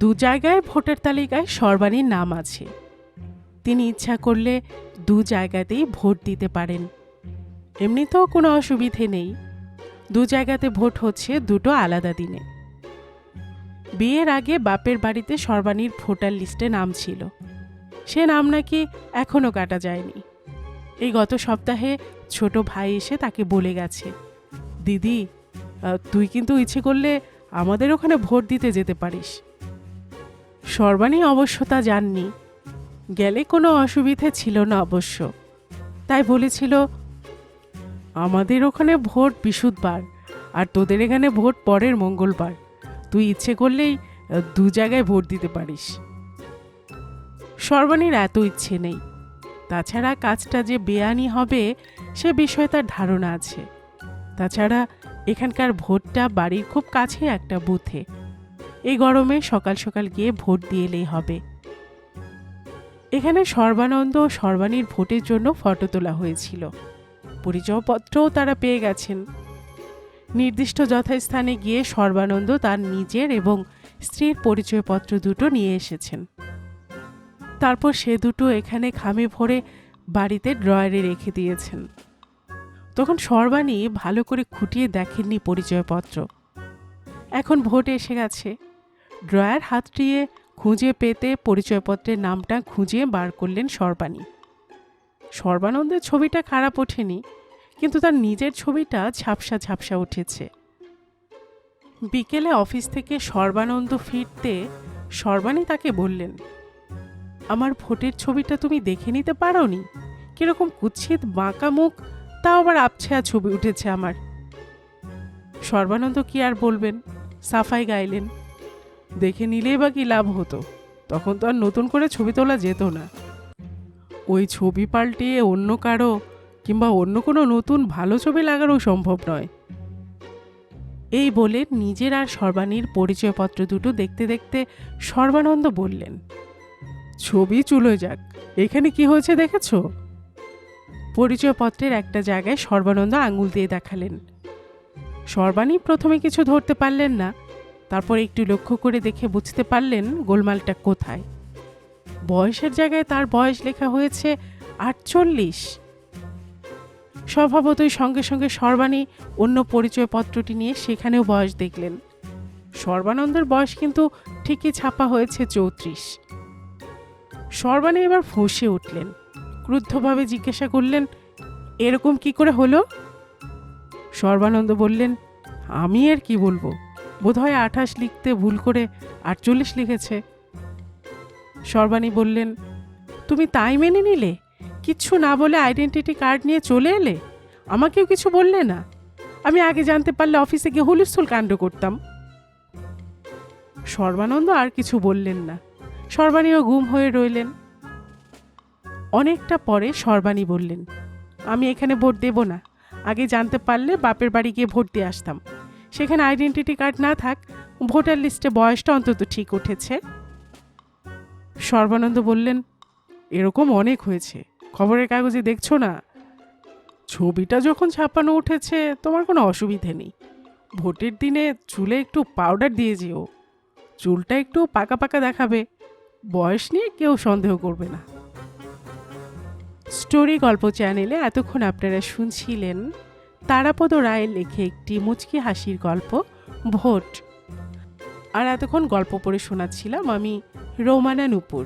দু জায়গায় ভোটার তালিকায় সর্বাণীর নাম আছে। তিনি ইচ্ছা করলে দু জায়গাতেই ভোট দিতে পারেন। এমনিতেও কোনো অসুবিধে নেই। দু জায়গাতে ভোট হচ্ছে দুটো আলাদা দিনে। বিয়ের আগে বাপের বাড়িতে সর্বাণীর ভোটার লিস্টে নাম ছিল। সে নাম নাকি এখনো কাটা যায়নি। এই গত সপ্তাহে ছোট ভাই এসে তাকে বলে গেছে, দিদি তুই কিন্তু ইচ্ছে করলে আমাদের ওখানে ভোট দিতে যেতে পারিস। সর্বাণী অবশ্য তা জাননি। গেলে কোনো অসুবিধে ছিল না অবশ্য। তাই বলেছিল, আমাদের ওখানে ভোট বৃহস্পতিবার আর তোদের এখানে ভোট পরের মঙ্গলবার। তুই ইচ্ছে করলেই দু জায়গায় ভোট দিতে পারিস। সর্বাণীর এত ইচ্ছে নেই। তাছাড়া কাজটা যে বেআইনি হবে সে বিষয়ে তার ধারণা আছে। তাছাড়া এখানকার ভোটটা বাড়ির খুব কাছে একটা বুথে। এই গরমে সকাল সকাল গিয়ে ভোট দিয়ে এলেই হবে। এখানে সর্বানন্দ ও সর্বাণীর ভোটের জন্য ফটো তোলা হয়েছিল। পরিচয়পত্রও তারা পেয়ে গেছেন। নির্দিষ্ট যথাস্থানে গিয়ে সর্বানন্দ তার নিজের এবং স্ত্রীর পরিচয়পত্র দুটো নিয়ে এসেছেন। তারপর সে দুটো এখানে খামে ভরে বাড়িতে ড্রয়ারে রেখে দিয়েছেন। তখন সর্বাণী ভালো করে খুঁটিয়ে দেখেননি পরিচয়পত্র। এখন ভোট এসে গেছে। ড্রয়ার হাত দিয়ে খুঁজে পেতে পরিচয়পত্রের নামটা খুঁজে বার করলেন সর্বাণী। সর্বানন্দের ছবিটা খারাপ ওঠেনি, কিন্তু তার নিজের ছবিটা ঝাপসা ঝাপসা উঠেছে। বিকেলে অফিস থেকে সর্বানন্দ ফিরতে সর্বাণী তাকে বললেন, আমার ভোটের ছবিটা তুমি দেখে নিতে পারোনি? কিরকম কুৎসিত বাঁকা মুখ, তাও আবার আবছা ছবি উঠেছে আমার। সর্বানন্দ কি আর বলবেন, সাফাই গাইলেন, দেখে নিলেই বা কি লাভ হতো? তখন তো আর নতুন করে ছবি তোলা যেত না। ওই ছবি পাল্টিয়ে অন্য কারো কিংবা অন্য কোনো নতুন ভালো ছবি লাগানো সম্ভব নয়। এই বলে নিজের আর সর্বাণীর পরিচয়পত্র দুটো দেখতে দেখতে সর্বানন্দ বললেন, ছবি চুলো যাক, এখানে কি হয়েছে দেখেছ? পরিচয়পত্রের একটা জায়গায় সর্বানন্দ আঙুল দিয়ে দেখালেন। সর্বাণী প্রথমে কিছু ধরতে পারলেন না। তারপর একটু লক্ষ্য করে দেখে বুঝতে পারলেন গোলমালটা কোথায়। বয়সের জায়গায় তার বয়স লেখা হয়েছে 48। স্বভাবতই সঙ্গে সঙ্গে সর্বাণী অন্য পরিচয়পত্রটি নিয়ে সেখানেও বয়স দেখলেন। সর্বানন্দের বয়স কিন্তু ঠিকই ছাপা হয়েছে 34। সর্বাণী এবার ফুঁসে উঠলেন। ক্রুদ্ধভাবে জিজ্ঞাসা করলেন, এরকম কি করে হলো? সর্বানন্দ বললেন, আমি আর কি বলবো, বোধহয় 28 লিখতে ভুল করে 48 লিখেছে। সর্বাণী বললেন, তুমি তাই মেনে নিলে? কিচ্ছু না বলে আইডেন্টিটি কার্ড নিয়ে চলে এলে? আমাকেও কিছু বললে না? আমি আগে জানতে পারলে অফিসে গিয়ে হুলস্থুল কাণ্ড করতাম। সর্বানন্দ আর কিছু বললেন না। সর্বাণীও গুম হয়ে রইলেন। অনেকটা পরে সর্বাণী বললেন, আমি এখানে ভোট দেব না। আগে জানতে পারলে বাপের বাড়ি গিয়ে ভোট দিয়ে আসতাম। সেখানে আইডেন্টিটি কার্ড না থাক, ভোটার লিস্টে বয়সটা অন্তত ঠিক উঠেছে। সর্বানন্দ বললেন, এরকম অনেক হয়েছে, খবরের কাগজে দেখছো না? ছবিটা যখন ছাপানো উঠেছে তোমার কোনো অসুবিধে নেই। ভোটের দিনে চুলে একটু পাউডার দিয়ে যেও, চুলটা একটু পাকা পাকা দেখাবে। বয়স নিয়ে কেউ সন্দেহ করবে না। স্টোরি গল্প চ্যানেলে এতক্ষণ আপনারা শুনছিলেন তারাপদ রায়ের লেখে একটি মুচকি হাসির গল্প, ভোট। আর এতক্ষণ গল্প পড়ে শোনাচ্ছিলাম আমি রোমানা নূপুর।